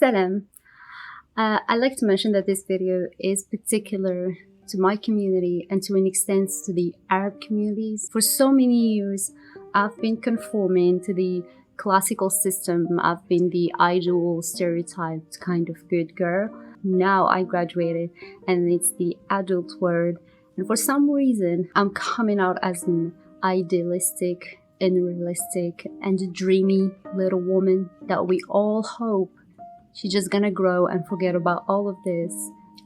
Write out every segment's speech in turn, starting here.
Salam. I'd like to mention that this video is particular to my community and to an extent to the Arab communities. For so many years, I've been conforming to the classical system. I've been the ideal, stereotyped kind of good girl. Now I graduated and it's the adult world. And for some reason, I'm coming out as an idealistic, unrealistic, and dreamy little woman that we all hope she's just gonna grow and forget about all of this.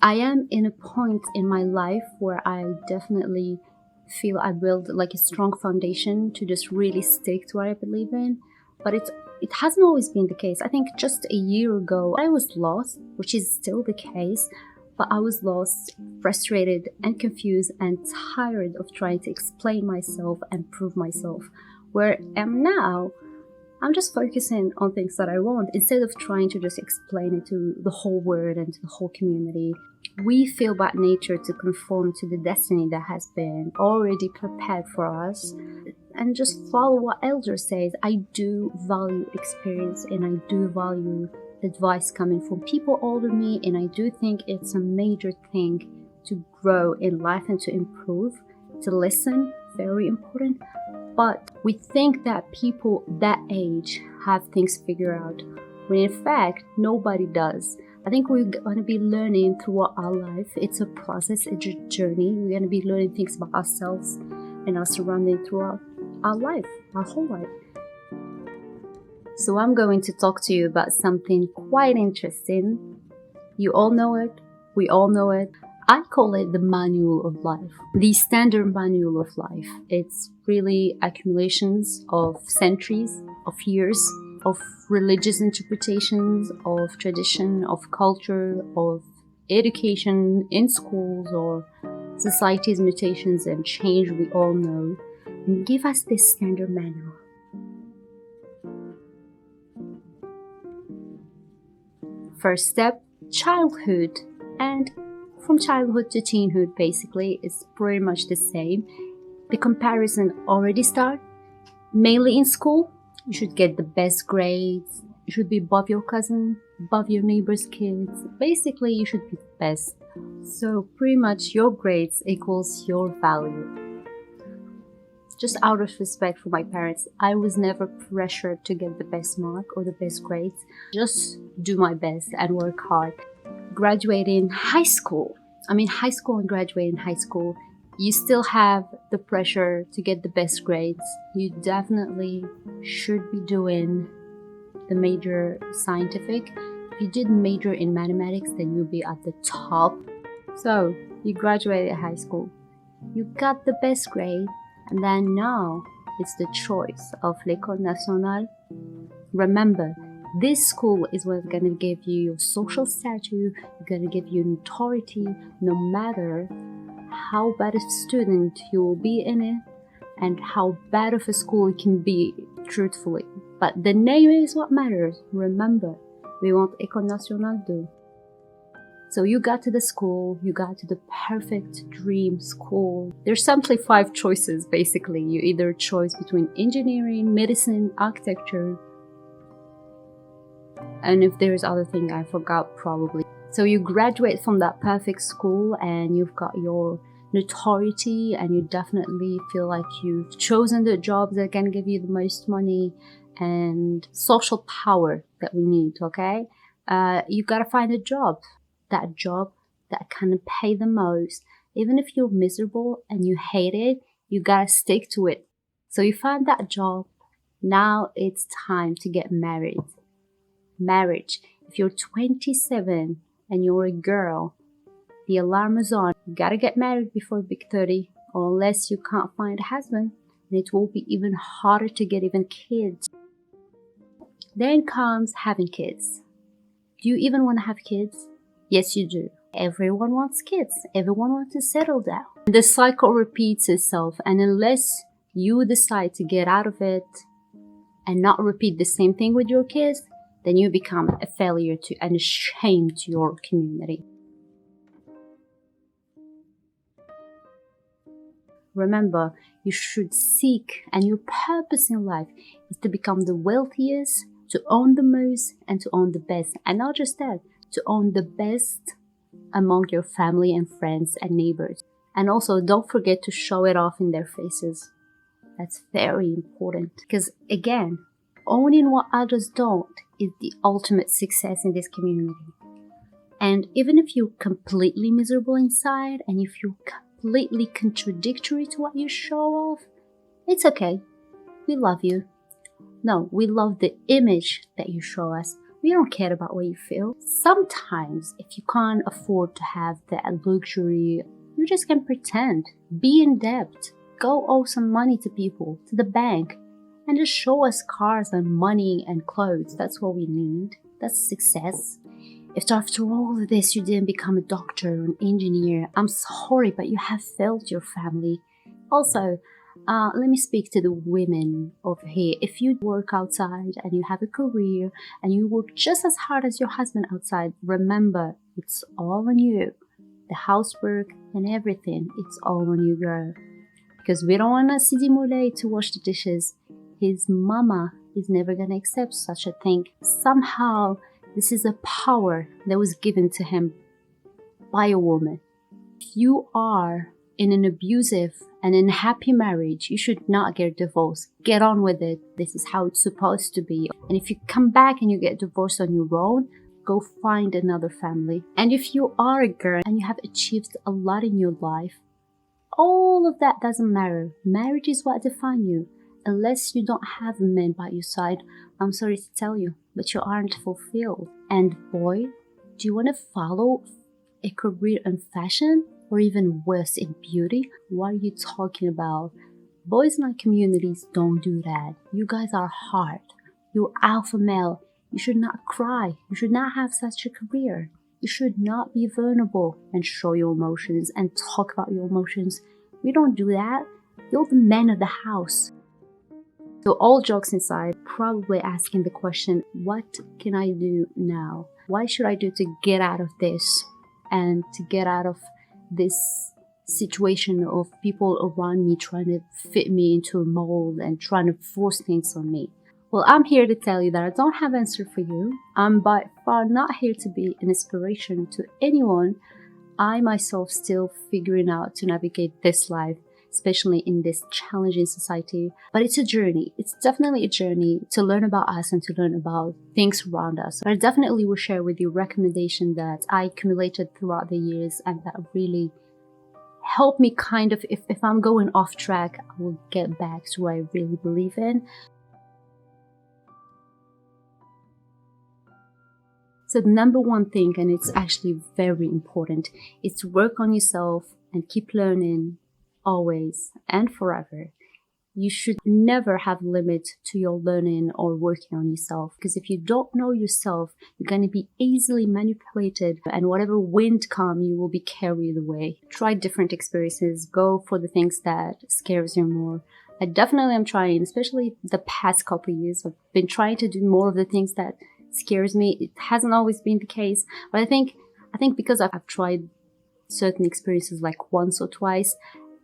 I am in a point in my life where I definitely feel I built like a strong foundation to just really stick to what I believe in. But it hasn't always been the case. I think just a year ago, I was lost, which is still the case. But I was lost, frustrated, and confused, and tired of trying to explain myself and prove myself. Where I am now, I'm just focusing on things that I want instead of trying to just explain it to the whole world and to the whole community. We feel by nature to conform to the destiny that has been already prepared for us and just follow what elder says. I do value experience and I do value advice coming from people older than me, and I do think it's a major thing to grow in life and to improve, to listen, very important. But we think that people that age have things figured out, when in fact, nobody does. I think we're going to be learning throughout our life. It's a process, it's a journey. We're going to be learning things about ourselves and our surroundings throughout our life, our whole life. So I'm going to talk to you about something quite interesting. You all know it. We all know it. I call it the manual of life, the standard manual of life. It's really accumulations of centuries, of years, of religious interpretations, of tradition, of culture, of education in schools or society's mutations and change we all know, and give us this standard manual. First step, childhood. And from childhood to teenhood, basically, it's pretty much the same. The comparison already starts. Mainly in school, you should get the best grades. You should be above your cousin, above your neighbor's kids. Basically, you should be the best. So pretty much your grades equals your value. Just out of respect for my parents, I was never pressured to get the best mark or the best grades. Just do my best and work hard. Graduating high school and graduating high school, you still have the pressure to get the best grades. You definitely should be doing the major scientific. If you did major in mathematics, then you'll be at the top. So you graduated high school, you got the best grade, and then now it's the choice of l'École Nationale. Remember, this school is what's going to give you your social status, going to give you authority, no matter how bad a student you will be in it and how bad of a school it can be, truthfully. But the name is what matters. Remember, we want École Nationale 2. So you got to the school, you got to the perfect dream school. There's simply 5 choices, basically. You either choose between engineering, medicine, architecture, and if there's other thing I forgot, probably. So you graduate from that perfect school and you've got your notoriety and you definitely feel like you've chosen the job that can give you the most money and social power that we need, okay? You gotta find a job that can pay the most. Even if you're miserable and you hate it, you gotta stick to it. So you find that job. Now it's time to get married. Marriage. If you're 27 and you're a girl, the alarm is on. You gotta get married before big 30, or unless you can't find a husband, and it will be even harder to get even kids. Then comes having kids. Do you even want to have kids? Yes, you do. Everyone wants kids. Everyone wants to settle down. The cycle repeats itself, and unless you decide to get out of it and not repeat the same thing with your kids, then you become a failure and a shame to your community. Remember, you should seek, and your purpose in life is to become the wealthiest, to own the most and to own the best. And not just that, to own the best among your family and friends and neighbors. And also, don't forget to show it off in their faces. That's very important. Because again, owning what others don't is the ultimate success in this community. And even if you're completely miserable inside and you feel completely contradictory to what you show off, it's okay. We love you. No, we love the image that you show us. We don't care about what you feel. Sometimes, if you can't afford to have that luxury, you just can pretend. Be in debt. Go owe some money to people, to the bank, and just show us cars and money and clothes. That's what we need. That's success. If after all of this you didn't become a doctor or an engineer, I'm sorry, but you have failed your family. Also, let me speak to the women over here. If you work outside and you have a career and you work just as hard as your husband outside, remember, it's all on you. The housework and everything, it's all on you, girl. Because we don't want a Sidi Moulay to wash the dishes. His mama is never going to accept such a thing. Somehow, this is a power that was given to him by a woman. If you are in an abusive and unhappy marriage, you should not get divorced. Get on with it. This is how it's supposed to be. And if you come back and you get divorced on your own, go find another family. And if you are a girl and you have achieved a lot in your life, all of that doesn't matter. Marriage is what defines you. Unless you don't have a man by your side, I'm sorry to tell you, but you aren't fulfilled. And boy, do you want to follow a career in fashion or even worse in beauty? What are you talking about? Boys in our communities don't do that. You guys are hard. You're alpha male. You should not cry. You should not have such a career. You should not be vulnerable and show your emotions and talk about your emotions. We don't do that. You're the man of the house. So all jokes aside, probably asking the question, what can I do now? What should I do to get out of this and to get out of this situation of people around me trying to fit me into a mold and trying to force things on me? Well, I'm here to tell you that I don't have an answer for you. I'm by far not here to be an inspiration to anyone. I myself still figuring out to navigate this life, especially in this challenging society. But it's a journey. It's definitely a journey to learn about us and to learn about things around us. But I definitely will share with you recommendation that I accumulated throughout the years and that really helped me kind of, if I'm going off track, I will get back to what I really believe in. So the number one thing, and it's actually very important, is to work on yourself and keep learning always and forever. You should never have limit to your learning or working on yourself, because if you don't know yourself, you're going to be easily manipulated, and whatever wind comes, you will be carried away. Try different experiences. Go for the things that scares you more. I definitely am trying, especially the past couple of years. I've been trying to do more of the things that scares me. It hasn't always been the case, but I think because I've tried certain experiences like once or twice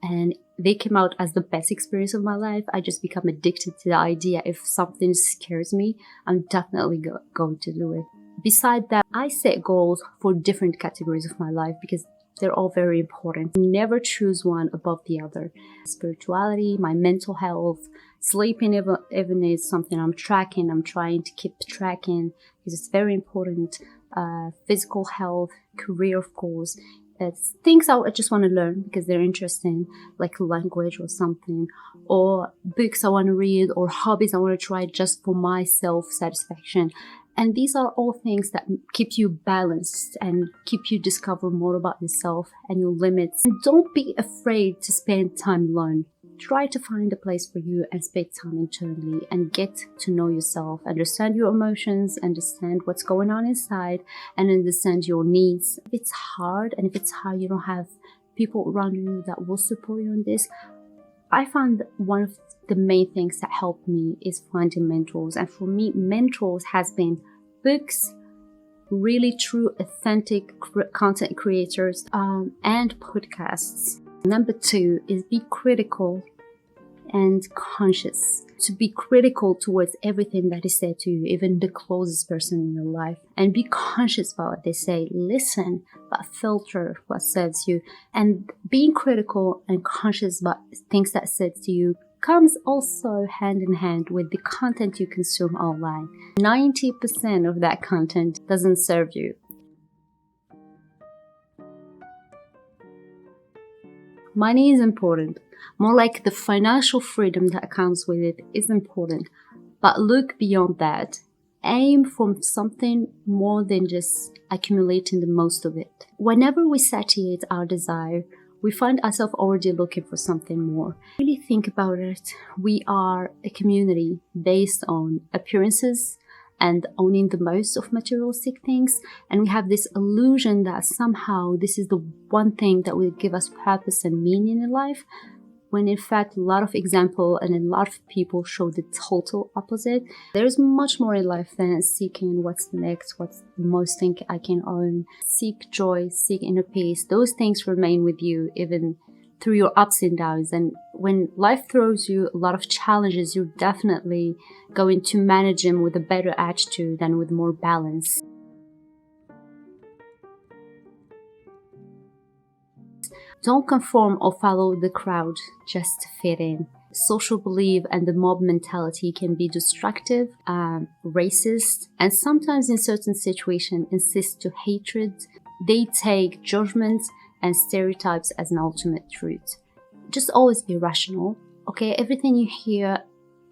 and they came out as the best experience of my life, I just become addicted to the idea. If something scares me, I'm definitely going to do it. Besides that, I set goals for different categories of my life because they're all very important. Never choose one above the other. Spirituality, my mental health, sleeping even is something I'm tracking. I'm trying to keep tracking because it's very important. Physical health, career, of course. It's things I just want to learn because they're interesting, like language or something, or books I want to read, or hobbies I want to try just for my self-satisfaction. And these are all things that keep you balanced and keep you discover more about yourself and your limits. And don't be afraid to spend time alone. Try to find a place for you and spend time internally and get to know yourself, understand your emotions, understand what's going on inside, and understand your needs. If it's hard, and if it's hard you don't have people around you that will support you on this, I found one of the main things that helped me is finding mentors. And for me, mentors has been books, really true, authentic content creators, and podcasts. Number 2 is be critical and conscious, to be critical towards everything that is said to you, even the closest person in your life, and be conscious about what they say. Listen, but filter what serves you. And being critical and conscious about things that said to you comes also hand in hand with the content you consume online. 90% of that content doesn't serve you. Money is important. More like the financial freedom that comes with it is important. But look beyond that. Aim for something more than just accumulating the most of it. Whenever we satiate our desire, we find ourselves already looking for something more. Really think about it. We are a community based on appearances and owning the most of materialistic things, and we have this illusion that somehow this is the one thing that will give us purpose and meaning in life, when in fact a lot of example and a lot of people show the total opposite. There's much more in life than seeking what's the next, what's the most thing I can own. Seek joy, seek inner peace. Those things remain with you even through your ups and downs. And when life throws you a lot of challenges, you're definitely going to manage them with a better attitude and with more balance. Don't conform or follow the crowd just to fit in. Social belief and the mob mentality can be destructive, racist, and sometimes in certain situations insist to hatred. They take judgments and stereotypes as an ultimate truth. Just always be rational, okay? Everything you hear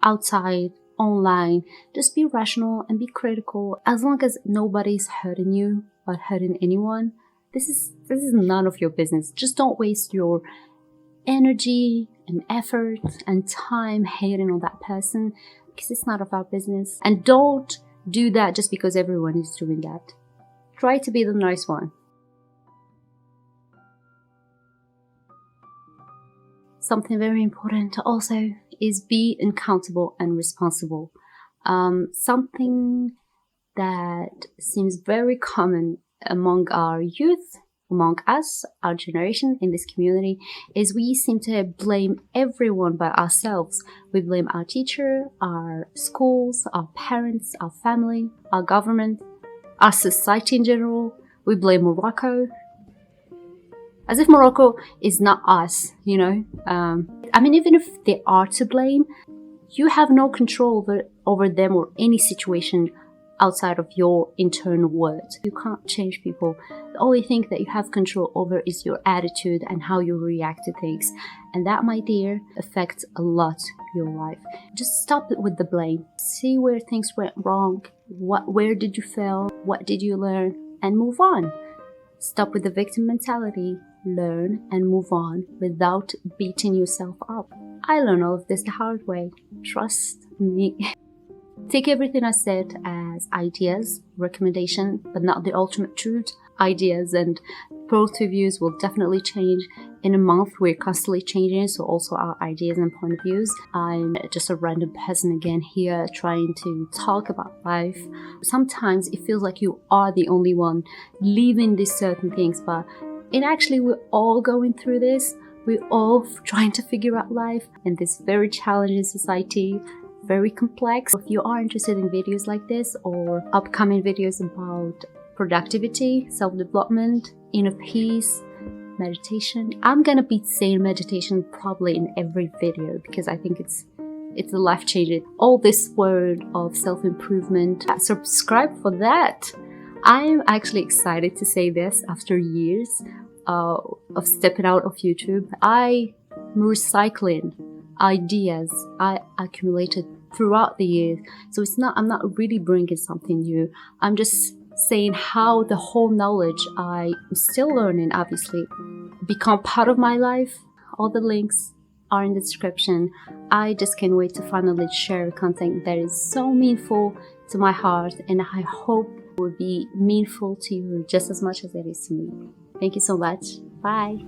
outside, online, just be rational and be critical. As long as nobody's hurting you or hurting anyone, this is none of your business. Just don't waste your energy and effort and time hating on that person, because it's not of our business. And don't do that just because everyone is doing that. Try to be the nice one. Something very important also is be accountable and responsible. Something that seems very common among our youth, among us, our generation in this community, is we seem to blame everyone but ourselves. We blame our teacher, our schools, our parents, our family, our government, our society in general. We blame Morocco, as if Morocco is not us, you know. Even if they are to blame, you have no control over them or any situation outside of your internal world. You can't change people. The only thing that you have control over is your attitude and how you react to things. And that, my dear, affects a lot your life. Just stop it with the blame. See where things went wrong. Where did you fail? What did you learn? And move on. Stop with the victim mentality. Learn and move on without beating yourself up. I learned all of this the hard way. Trust me. Take everything I said as ideas, recommendation, but not the ultimate truth. Ideas and both reviews will definitely change. In a month, we're constantly changing, so also our ideas and point of views. I'm just a random person again here trying to talk about life. Sometimes it feels like you are the only one living these certain things, but actually we're all going through this. We're all trying to figure out life in this very challenging society. Very complex. If you are interested in videos like this or upcoming videos about productivity, self-development, inner peace, meditation, I'm gonna be saying meditation probably in every video because I think it's a life-changing. All this word of self-improvement, subscribe for that. I'm actually excited to say this after years of stepping out of YouTube. I'm recycling ideas I accumulated throughout the years. So I'm not really bringing something new. I'm just saying how the whole knowledge I'm still learning, obviously, become part of my life. All the links are in the description. I just can't wait to finally share content that is so meaningful to my heart, and I hope it will be meaningful to you just as much as it is to me. Thank you so much. Bye.